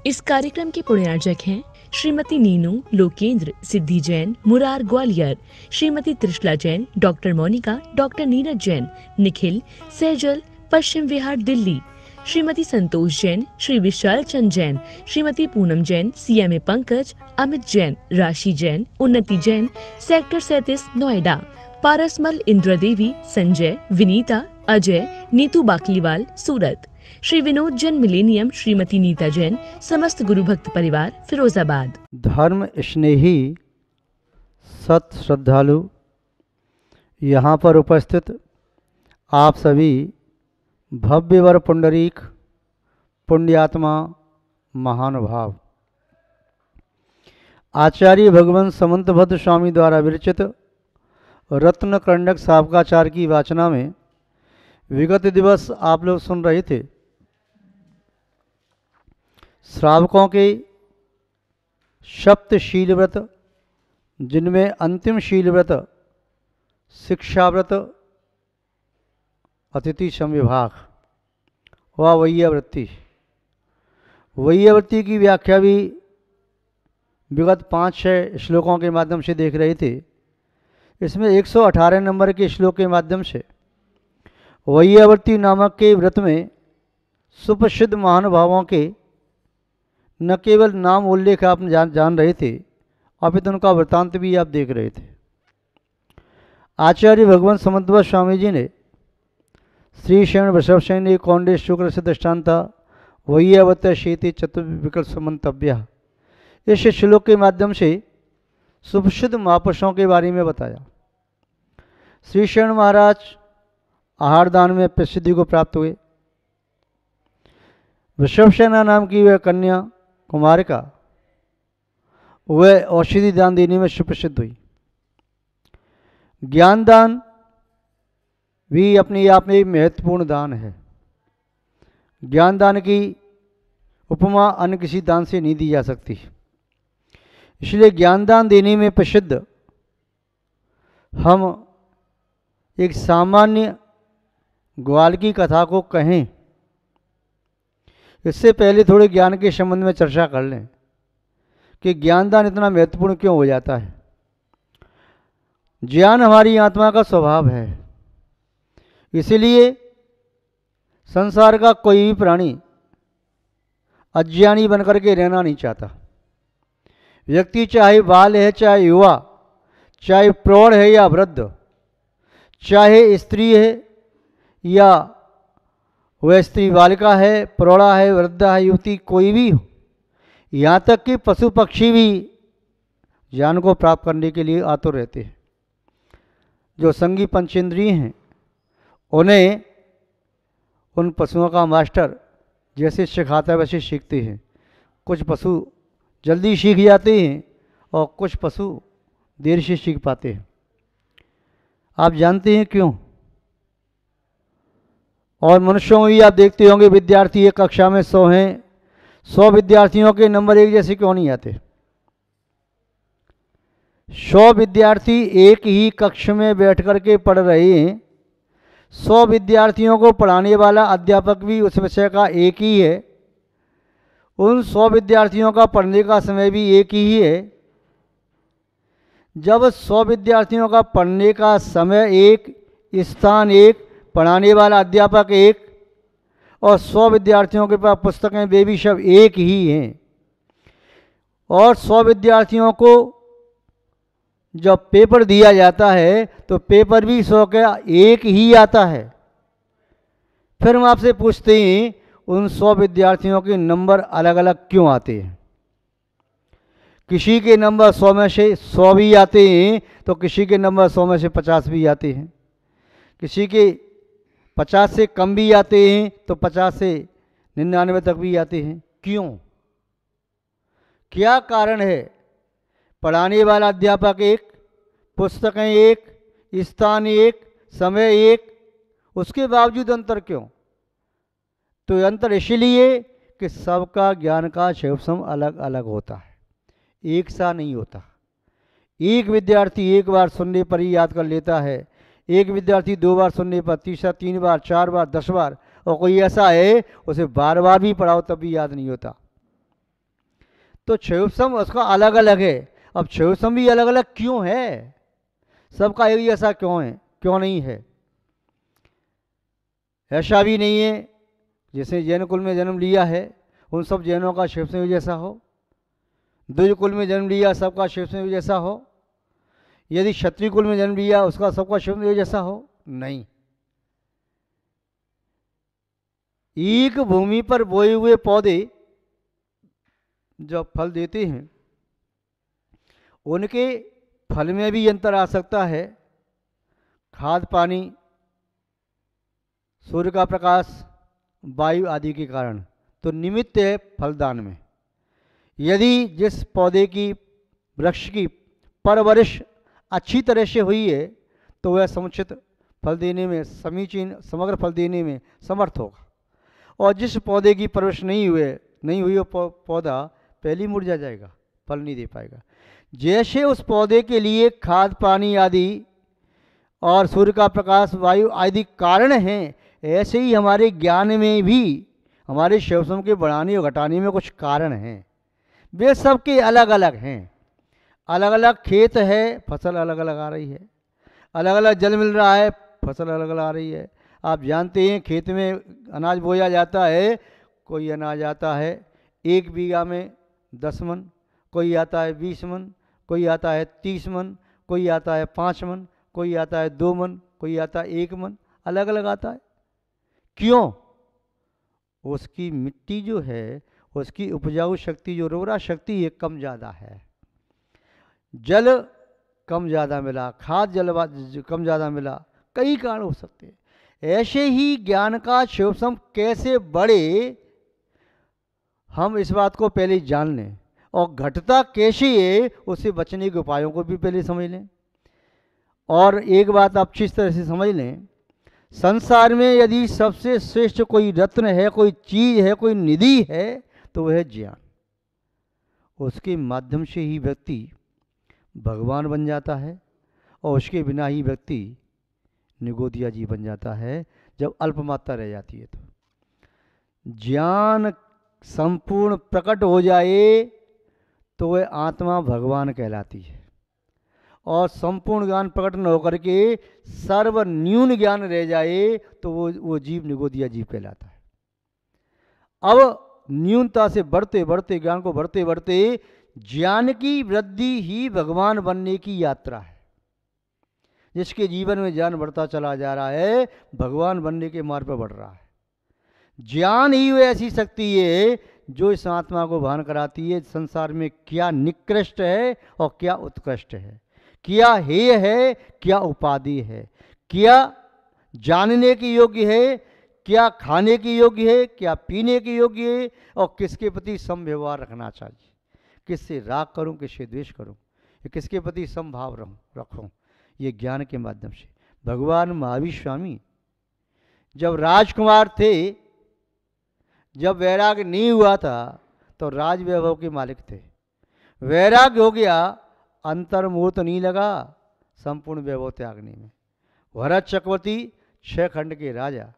इस कार्यक्रम के पुण्यार्जक हैं श्रीमती नीनू लोकेंद्र सिद्धि Jain Murar Gwalior, Shrimati Trishala Jain, doctor Monika, doctor Neeraj Jain, Nikhil Saizal Paschim Vihar Delhi, Shrimati Santosh Jain, Shri Vishal Chand Jain, Shrimati Poonam Jain, CMA Pankaj, Amit Jain, राशि जैन, उन्नति जैन, सेक्टर 37 नोएडा, पारसमल इंद्रा देवी, संजय, विनीता, अजय, नीतू बाकलीवाल सूरत, श्री विनोद जैन मिलेनियम, श्रीमती नीता जैन, समस्त गुरु भक्त परिवार फिरोजाबाद। धर्म स्नेही सत श्रद्धालु, यहाँ पर उपस्थित आप सभी भव्यवर पुंडरीक पुण्यात्मा महानुभाव, आचार्य भगवान समंतभद्र स्वामी द्वारा विरचित रत्न करंडक सावकाचार की वाचना में विगत दिवस आप लोग सुन रहे थे श्रावकों के सप्तशील व्रत, जिनमें अंतिम शील व्रत शिक्षा व्रत, अतिथि समविभाग व वैयावृत्ति। वैयावृत्ति की व्याख्या भी विगत 5-6 श्लोकों के माध्यम से देख रहे थे। इसमें 118 नंबर के श्लोक के माध्यम से वैयावृत्ति नामक के व्रत में सुप्रसिद्ध महानुभावों के न केवल नाम उल्लेख आप जान रहे थे, अपितु उनका वृत्तांत भी आप देख रहे थे। आचार्य भगवान समंतभद्र स्वामी जी ने श्री शरण वृषभ सैन्य कौंडे शुक्र से दृष्टान्ता वैयावत शेति चतुर्विकल्प समन्तव्य, इस श्लोक के माध्यम से सुप्रसिद्ध महापुरुषों के बारे में बताया। श्री शरण महाराज आहार दान में प्रसिद्धि को प्राप्त हुए। वृषभसेना नाम की वह कन्या कुमारिका वह औषधि दान देने में सुप्रसिद्ध हुई। ज्ञान दान भी अपने आप में महत्वपूर्ण दान है। ज्ञान दान की उपमा अन्य किसी दान से नहीं दी जा सकती। इसलिए ज्ञान दान देने में प्रसिद्ध हम एक सामान्य ग्वाल की कथा को कहें, इससे पहले थोड़े ज्ञान के संबंध में चर्चा कर लें कि ज्ञानदान इतना महत्वपूर्ण क्यों हो जाता है। ज्ञान हमारी आत्मा का स्वभाव है, इसलिए संसार का कोई भी प्राणी अज्ञानी बनकर के रहना नहीं चाहता। व्यक्ति चाहे बाल है, चाहे युवा, चाहे प्रौढ़ है या वृद्ध, चाहे स्त्री है या वह स्त्री बालिका है, प्रौढ़ा है, वृद्धा है, युवती, कोई भी हो, यहाँ तक कि पशु पक्षी भी ज्ञान को प्राप्त करने के लिए आतुर रहते हैं। जो संगी पंचेंद्रिय हैं उन्हें उन पशुओं का मास्टर जैसे सिखाता है वैसे सीखते हैं। कुछ पशु जल्दी सीख जाते हैं और कुछ पशु देर से सीख पाते हैं। आप जानते हैं क्यों? और मनुष्यों में भी आप देखते होंगे विद्यार्थी एक कक्षा में 100 हैं, 100 विद्यार्थियों के नंबर एक जैसे क्यों नहीं आते? 100 विद्यार्थी एक ही कक्ष में बैठ कर के पढ़ रहे हैं। 100 विद्यार्थियों को पढ़ाने वाला अध्यापक भी उस विषय का एक ही है। उन 100 विद्यार्थियों का पढ़ने का समय भी एक ही है। जब 100 विद्यार्थियों का पढ़ने का समय एक, स्थान एक, पढ़ाने वाला अध्यापक एक और 100 विद्यार्थियों के पास पुस्तकें वे भी सब एक ही हैं, और 100 विद्यार्थियों को जब पेपर दिया जाता है तो पेपर भी 100 का एक ही आता है। फिर हम आपसे पूछते हैं उन 100 विद्यार्थियों के नंबर अलग अलग क्यों आते हैं? किसी के नंबर 100 में से 100 भी आते हैं तो किसी के नंबर 100 में से 50 भी आते हैं, किसी के 50 से कम भी आते हैं तो 50 से 99 तक भी आते हैं। क्यों? क्या कारण है? पढ़ाने वाला अध्यापक एक, पुस्तकें एक, स्थान एक, समय एक, उसके बावजूद अंतर क्यों? तो अंतर इसलिए कि सबका ज्ञान का क्षेत्रफल अलग अलग होता है, एक सा नहीं होता। एक विद्यार्थी एक बार सुनने पर ही याद कर लेता है, एक विद्यार्थी 2 बार सुनने पर, तीसरा 3 बार, 4 बार, 10 बार, और कोई ऐसा है उसे बार बार भी पढ़ाओ तब भी याद नहीं होता। तो क्षयोपशम उसका अलग अलग है। अब क्षयोपशम भी अलग अलग क्यों है, सबका एक जैसा क्यों है, क्यों नहीं है? ऐसा भी नहीं है जैसे जैन कुल में जन्म लिया है उन सब जैनों का क्षयोपशम भी जैसा हो, द्विज कुल में जन्म लिया सबका क्षयोपशम भी जैसा हो, यदि क्षत्रिय कुल में जन्म लिया उसका सबका क्षयोपशम भी जैसा हो, नहीं। एक भूमि पर बोए हुए पौधे जब फल देते हैं उनके फल में भी अंतर आ सकता है, खाद पानी सूर्य का प्रकाश वायु आदि के कारण, तो निमित्त है फलदान में। यदि जिस पौधे की वृक्ष की परवरिश अच्छी तरह से हुई है तो वह समुचित फल देने में, समीचीन समग्र फल देने में समर्थ होगा, और जिस पौधे की परवरिश नहीं हुई वो पौधा पहले मुरझा जाएगा, फल नहीं दे पाएगा। जैसे उस पौधे के लिए खाद पानी आदि और सूर्य का प्रकाश वायु आदि कारण हैं, ऐसे ही हमारे ज्ञान में भी हमारे क्षयोपशम के बढ़ाने और घटाने में कुछ कारण हैं, वे सबके अलग अलग हैं। अलग अलग खेत है, फसल अलग अलग आ रही है, अलग अलग जल मिल रहा है, फसल अलग अलग आ रही है। आप जानते हैं खेत में अनाज बोया जाता है, कोई अनाज आता है 1 बीघा में 10 मन, कोई आता है 20 मन, कोई आता है 30 मन, कोई आता है 5 मन, कोई आता है 2 मन, कोई आता है 1 मन, अलग अलग आता है। क्यों? उसकी मिट्टी जो है, उसकी उपजाऊ शक्ति जो रोरा शक्ति है कम ज़्यादा है, जल कम ज़्यादा मिला, खाद जल कम ज़्यादा मिला, कई कारण हो सकते हैं। ऐसे ही ज्ञान का क्षयोपशम कैसे बढ़े, हम इस बात को पहले जान लें, और घटता कैसे है उससे बचने के उपायों को भी पहले समझ लें। और एक बात आप अच्छी तरह से समझ लें, संसार में यदि सबसे श्रेष्ठ कोई रत्न है, कोई चीज है, कोई निधि है तो वह है ज्ञान। उसके माध्यम से ही व्यक्ति भगवान बन जाता है, और उसके बिना ही व्यक्ति निगोदिया जी बन जाता है जब अल्प मात्रा रह जाती है। तो ज्ञान संपूर्ण प्रकट हो जाए तो वह आत्मा भगवान कहलाती है, और संपूर्ण ज्ञान प्रकट न होकर के सर्व न्यून ज्ञान रह जाए तो वो जीव निगोदिया जीव कहलाता है। अब न्यूनता से बढ़ते बढ़ते ज्ञान को बढ़ते बढ़ते ज्ञान की वृद्धि ही भगवान बनने की यात्रा है। जिसके जीवन में ज्ञान बढ़ता चला जा रहा है भगवान बनने के मार्ग पर बढ़ रहा है। ज्ञान ही वो ऐसी शक्ति है जो इस आत्मा को भान कराती है संसार में क्या निकृष्ट है और क्या उत्कृष्ट है, क्या हेय है, क्या उपाधि है, क्या जानने की योग्य है, क्या खाने की योग्य है, क्या पीने की योग्य है, और किसके प्रति समव्यवहार रखना चाहिए, किससे राग करूं, किससे द्वेष करूं, किसके प्रति समभाव रखूं। ये ज्ञान के माध्यम से। भगवान महावीर स्वामी जब राजकुमार थे, जब वैराग्य नहीं हुआ था तो राज वैभव के मालिक थे। वैराग्य हो गया, अंतर्मुहूर्त नहीं लगा, संपूर्ण वैभव त्यागने में। भरत चक्रवर्ती 6 खंड के राजा,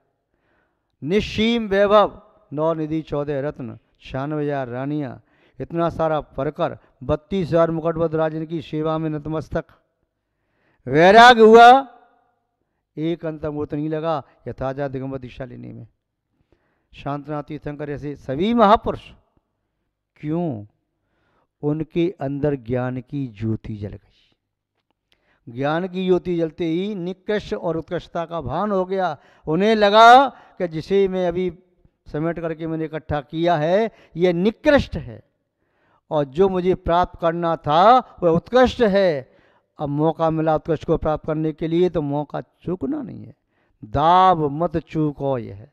निश्सीम वैभव, 9 निधि 14 रत्न, 96,000 रानियां, इतना सारा परकर, 32,000 मुकुटबद्ध राजन की सेवा में नतमस्तक। वैराग्य हुआ, एक अंतर्मुहूर्त नहीं लगा यथाजा दिगंबर दीक्षा लेने में। शांतनाथ तीर्थंकर ऐसे सभी महापुरुष, क्यों? उनके अंदर ज्ञान की ज्योति जल गई। ज्ञान की ज्योति जलते ही निकृष्ट और उत्कृष्टता का भान हो गया। उन्हें लगा कि जिसे मैं अभी समेट करके मैंने इकट्ठा किया है यह निकृष्ट है, और जो मुझे प्राप्त करना था वह उत्कृष्ट है। अब मौका मिला उत्कृष्ट को प्राप्त करने के लिए तो मौका चूकना नहीं है। दाव मत चूको, यह है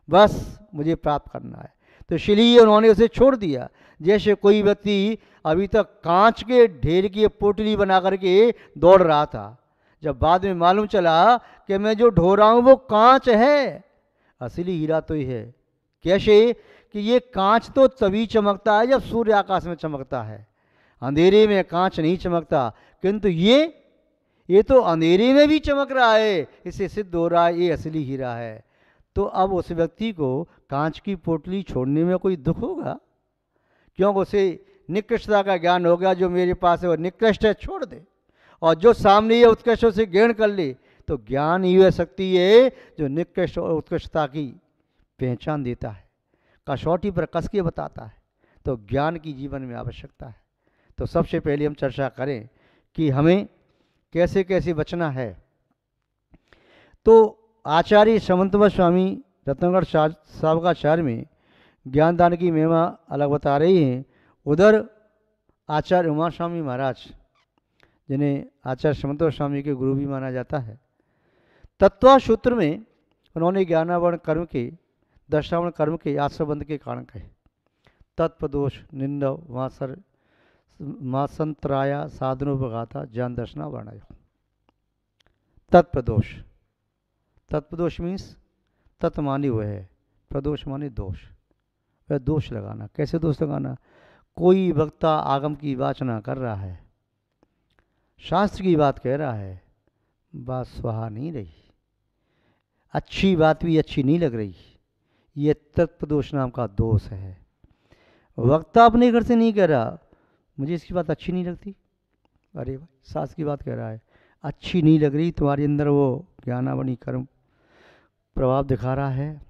बस मुझे प्राप्त करना है। तो इसलिए उन्होंने उसे छोड़ दिया। जैसे कोई व्यक्ति अभी तक कांच के ढेर की पोटली बना करके दौड़ रहा था, जब बाद में मालूम चला कि मैं जो ढो रहा हूँ वो कांच है, असली हीरा तो ही है। कैसे? कि ये कांच तो तभी चमकता है जब सूर्य आकाश में चमकता है, अंधेरे में कांच नहीं चमकता। किंतु ये तो अंधेरे में भी चमक रहा है, इससे सिद्ध हो रहा है ये असली हीरा है। तो अब उस व्यक्ति को कांच की पोटली छोड़ने में कोई दुख होगा? क्योंकि उसे निकृष्टता का ज्ञान हो गया, जो मेरे पास है वो निकृष्ट है, छोड़ दे, और जो सामने है उत्कृष्ट से ग्रहण कर ले, तो ज्ञान ही वह शक्ति है जो निकृष्ट और उत्कृष्टता की पहचान देता है, कसौटी पर कस के बताता है। तो ज्ञान की जीवन में आवश्यकता है। तो सबसे पहले हम चर्चा करें कि हमें कैसे कैसे बचना है। तो आचार्य समंतवत स्वामी रत्नगढ़ साहब का शहर में ज्ञानदान की महिमा अलग बता रही हैं। उधर आचार्य उमा स्वामी महाराज, जिन्हें आचार्य समंतवत स्वामी के गुरु भी माना जाता है, तत्व सूत्र में उन्होंने ज्ञानावरण कर्म के, दशावरण कर्म के आश्रबंध के कारण कहे। तत्पदोष निंदव वासर मासंतराया साधनोपघाता ज्ञान दर्शना वर्णय। तत्प्रदोष, तत्प्रदोष मीन्स तत् माने वह है, प्रदोष माने दोष, वह दोष लगाना। कैसे दोष लगाना? कोई वक्ता आगम की वाचना कर रहा है, शास्त्र की बात कह रहा है, बात सुहा नहीं रही, अच्छी बात भी अच्छी नहीं लग रही, ये तत्प्रदोष नाम का दोष है। वक्ता अपने घर से नहीं कह रहा मुझे इसकी बात अच्छी नहीं लगती, अरे भाई शास्त्र की बात कह रहा है, अच्छी नहीं लग रही, तुम्हारे अंदर वो ज्ञानावनी कर्म प्रभाव दिखा रहा है,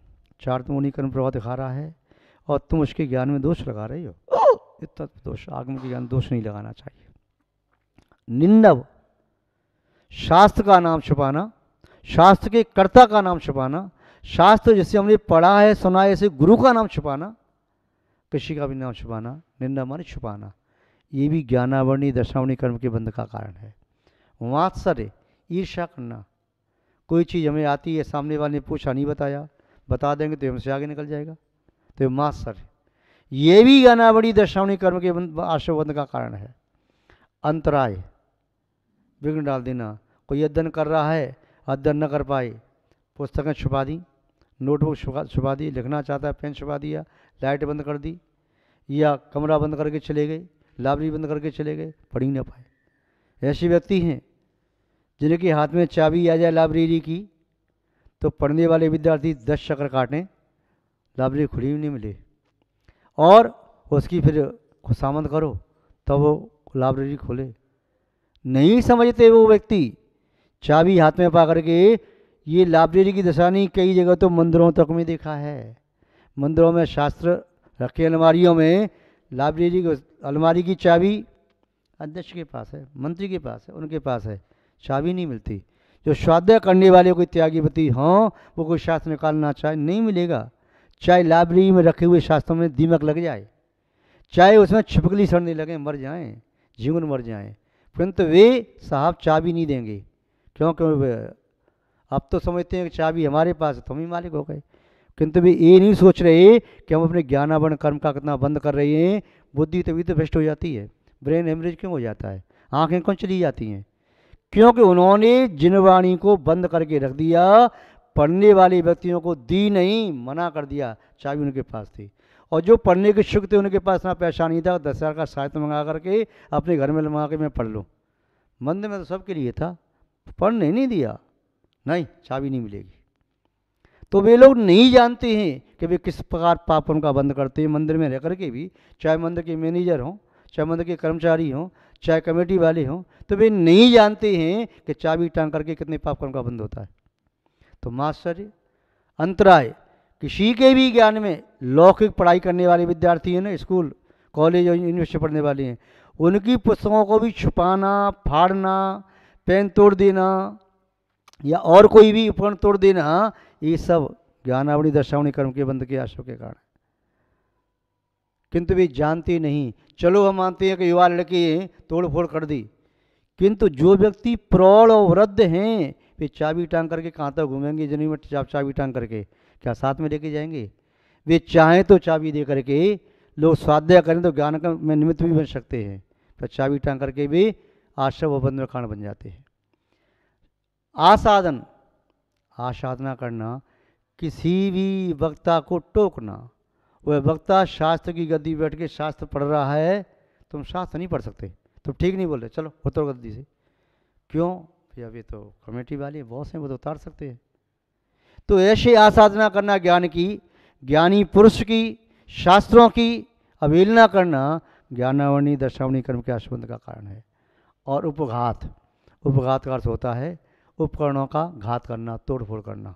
चार्तमोनी कर्म प्रभाव दिखा रहा है, और तुम उसके ज्ञान में दोष लगा रही हो। तत्प्रदोष, आगम के ज्ञान दोष नहीं लगाना चाहिए। निंदव, शास्त्र का नाम छुपाना, शास्त्र के कर्ता का नाम छुपाना, शास्त्र जिसे हमने पढ़ा है सुना है ऐसे गुरु का नाम छुपाना, किसी का भी नाम छुपाना, निंदा माने छुपाना, ये भी ज्ञानावरणी दशावणी कर्म के बंध का कारण है। वात्सर्य, ईर्ष्या करना, कोई चीज़ हमें आती है, सामने वाले ने पूछा नहीं बताया, बता देंगे तो हमसे आगे निकल जाएगा, तो मात्सर्य, ये भी ज्ञानावरणी दशावणी कर्म के आश्रबंध का कारण है। अंतराय, विघ्न डाल देना, कोई अध्ययन कर रहा है, अध्ययन न कर पाए, पुस्तकें छुपा दी, नोटबुक छुपा दी, लिखना चाहता है पेन छुपा दिया, लाइट बंद कर दी, या कमरा बंद करके चले गए, लाइब्रेरी बंद करके चले गए, पढ़ ही ना पाए। ऐसे व्यक्ति हैं जिनके हाथ में चाबी आ जाए लाइब्रेरी की तो पढ़ने वाले विद्यार्थी 10 चक्कर काटें, लाइब्रेरी खुली ही नहीं मिले, और उसकी फिर खुशामद करो तब वो लाइब्रेरी खोले। नहीं समझते वो व्यक्ति, चाबी हाथ में पा करके, ये लाइब्रेरी की दशा नहीं, कई जगह तो मंदिरों तक में देखा है, मंदिरों में शास्त्र रखे अलमारियों में, लाइब्रेरी की अलमारी की चाबी अध्यक्ष के पास है, मंत्री के पास है, उनके पास है, चाबी नहीं मिलती। जो स्वाध्याय करने वाले कोई त्यागीपति हों, वो कोई शास्त्र निकालना चाहे नहीं मिलेगा, चाहे लाइब्रेरी में रखे हुए शास्त्रों में दीमक लग जाए, चाहे उसमें छिपकली सड़ने लगे, मर जाएं, जीवन मर जाएं, परंतु वे साहब चाबी नहीं देंगे। क्योंकि अब तो समझते हैं कि चाबी हमारे पास है तो हम ही मालिक हो गए, किंतु वे ये नहीं सोच रहे कि हम अपने ज्ञानावरण कर्म का कितना बंद कर रहे हैं। बुद्धि तभी तो भ्रष्ट हो जाती है, ब्रेन हेमरेज क्यों हो जाता है, आंखें कौन चली जाती हैं, क्योंकि उन्होंने जिन वाणी को बंद करके रख दिया, पढ़ने वाले व्यक्तियों को दी नहीं, मना कर दिया, चाबी उनके पास थी। और जो पढ़ने के इच्छुक थे उनके पास ना पैसा नहीं था, 10,000 का साहित्य मंगा करके अपने घर में लगा के मैं पढ़ लूँ, मंदिर में तो सबके लिए था, पढ़ने नहीं दिया, नहीं चाबी नहीं मिलेगी। तो वे लोग नहीं जानते हैं कि वे किस प्रकार पाप उनका बंद करते हैं। मंदिर में रह करके भी, चाहे मंदिर के मैनेजर हों, चाहे मंदिर के कर्मचारी हों, चाहे कमेटी वाले हों, तो वे नहीं जानते हैं कि चाबी टांग करके कितने पाप कर्म का बंद होता है। तो माश्चर्य, अंतराय, किसी के भी ज्ञान में लौकिक पढ़ाई करने वाले विद्यार्थी हैं ना, स्कूल कॉलेज और यूनिवर्सिटी पढ़ने वाले हैं, उनकी पुस्तकों को भी छुपाना, फाड़ना, पेन तोड़ देना या और कोई भी उपकरण तोड़ देना, ये सब ज्ञानावणी दशावणी कर्म के बंध के आश्रय के कारण। किंतु वे जानते नहीं। चलो हम मानते हैं कि युवा लड़के हैं, तोड़ फोड़ कर दी, किंतु जो व्यक्ति प्रौढ़ और वृद्ध हैं वे चाबी टांग करके कहाँ तक घूमेंगे, जमीन में चाबी टांग करके क्या साथ में लेके जाएंगे? वे चाहें तो चाबी दे करके लोग स्वाध्याय करें तो ज्ञान का में निमित्त भी बन सकते हैं, पर चाबी टांग करके भी आश्रय व बंध में कारण बन जाते हैं। आसाधन, आसाधना करना, किसी भी वक्ता को टोकना। वह वक्ता शास्त्र की गद्दी बैठ के शास्त्र पढ़ रहा है, तुम शास्त्र नहीं पढ़ सकते, तुम ठीक नहीं बोल रहे, चलो उतरो गद्दी से। क्यों भैया, वे तो कमेटी वाले बॉस हैं, वो तो उतार सकते हैं। तो ऐसे आसाधना करना ज्ञान की, ज्ञानी पुरुष की, शास्त्रों की अवहेलना करना ज्ञानावरणी दर्शावणी कर्म के आशुबंध का कारण है। और उपघात, उपघात का अर्थ होता है उपकरणों का घात करना, तोड़ फोड़ करना।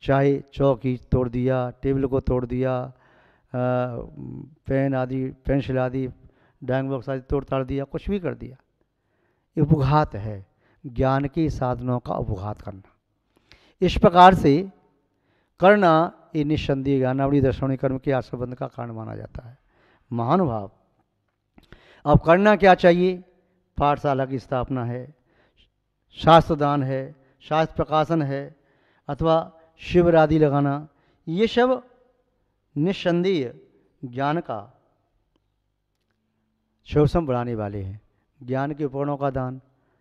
चाहे चौकी तोड़ दिया, टेबल को तोड़ दिया, पेन आदि, पेंसिल आदि, ड्राइंग बॉक्स आदि तोड़ ताड़ दिया, कुछ भी कर दिया, ये उपघात है, ज्ञान के साधनों का उपघात करना। इस प्रकार से करना ये निस्संदेह ज्ञानावली दर्शनी कर्म के आशुबंध का कारण माना जाता है। महानुभाव, अब करना क्या चाहिए? पाठशाला की स्थापना है, शास्त्रदान है, शास्त्र प्रकाशन है, अथवा शिविर आदि लगाना, ये सब निस्संदेह ज्ञान का शोषण बढ़ाने वाले हैं। ज्ञान के उपकरणों का दान,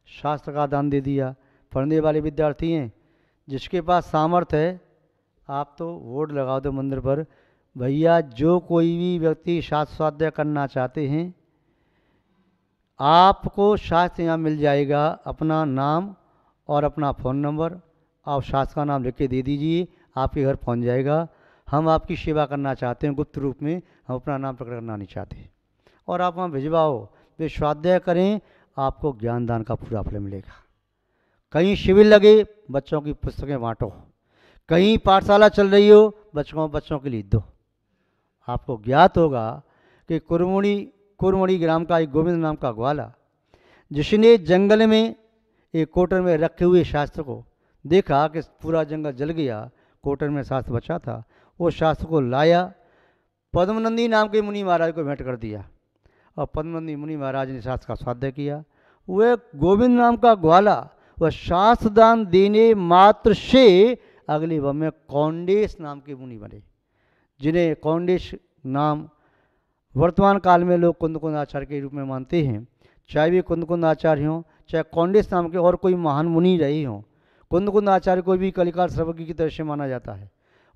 शास्त्र का दान दे दिया। पढ़ने वाले विद्यार्थी हैं, जिसके पास सामर्थ्य है, आप तो वोट लगा दो मंदिर पर, भैया जो कोई भी व्यक्ति शास्त्र स्वाध्याय करना चाहते हैं, आपको शास्त्र यहाँ मिल जाएगा। अपना नाम और अपना फ़ोन नंबर, आप शास्त्र का नाम लिख के दे दीजिए, आपके घर पहुँच जाएगा। हम आपकी सेवा करना चाहते हैं गुप्त रूप में, हम अपना नाम प्रकट करना नहीं चाहते। और आप वहाँ भिजवाओ, वे स्वाध्याय करें, आपको ज्ञानदान का पूरा फल मिलेगा। कहीं शिविर लगे, बच्चों की पुस्तकें बांटो, कहीं पाठशाला चल रही हो, बच्चों के लिए दो। आपको ज्ञात होगा कि कुरमुड़ी ग्राम का एक गोविंद नाम का ग्वाला, जिसने जंगल में एक कोटर में रखे हुए शास्त्र को देखा कि पूरा जंगल जल गया, कोटर में शास्त्र बचा था, वो शास्त्र को लाया, पद्मनंदी नाम के मुनि महाराज को भेंट कर दिया, और पद्मनंदी मुनि महाराज ने शास्त्र का स्वाध्याय किया। वह गोविंद नाम का ग्वाला, वह शास्त्रदान देने मात्र से अगले वर्ष में कौंडेश नाम के मुनि बने, जिन्हें कौंडेश नाम वर्तमान काल में लोग कुंद आचार्य के रूप में मानते हैं। चाहे वे कुंद आचार्य हों, चाहे कौंडेश नाम के और कोई महान मुनि रहे हों, कुंद आचार्य को भी कलिकाल सर्वज्ञ की तरह से माना जाता है,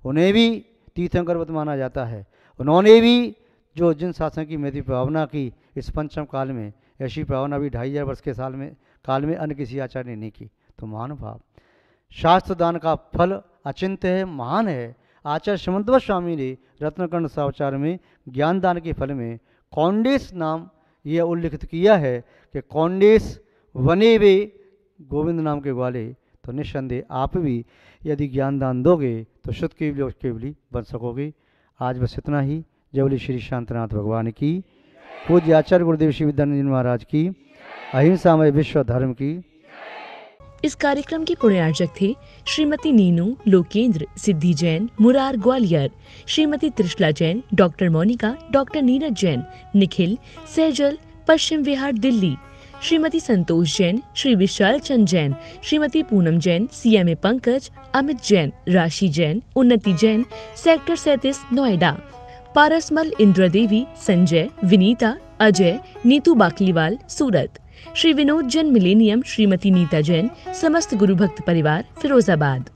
उन्हें भी तीर्थंकरवत माना जाता है। उन्होंने भी जो जिन शासन की महती भावना की इस पंचम काल में, ऐसी भावना भी 2500 वर्ष के काल में अन्य किसी आचार्य ने नहीं की। तो महानुभाव, शास्त्रदान का फल अचिंत्य है, महान है। आचार्य समंतवत स्वामी ने रत्नकर्ण सावचार में ज्ञानदान के फल में कौंडेश नाम यह उल्लिखित किया है कि कौंडेश वने वे गोविंद नाम के ग्वाले। तो निस्संदेह आप भी यदि ज्ञानदान दोगे तो शुद्ध केवली बन सकोगे। आज बस इतना ही। जय बोले श्री शांतनाथ भगवान की, पूज्य आचार्य गुरुदेव श्री विद्यानंद महाराज की, अहिंसामय विश्व धर्म की। इस कार्यक्रम के पुण्यार्चक थे श्रीमती नीनू लोकेंद्र सिद्धि Jain Murar Gwalior, Shrimati Trishala Jain, doctor Monika, doctor Neeraj Jain, Nikhil Saizal Paschim Vihar Delhi, Shrimati Santosh Jain, Shri Vishal Chand Jain, Shrimati Poonam Jain, CMA Pankaj, Amit Jain, राशि जैन, उन्नति जैन, सेक्टर 37 नोएडा, पारसमल इंद्र देवी, संजय, विनीता, अजय, नीतू बाकलीवाल सूरत, श्री विनोद जैन मिलेनियम, श्रीमती नीता जैन, समस्त गुरु भक्त परिवार फिरोजाबाद।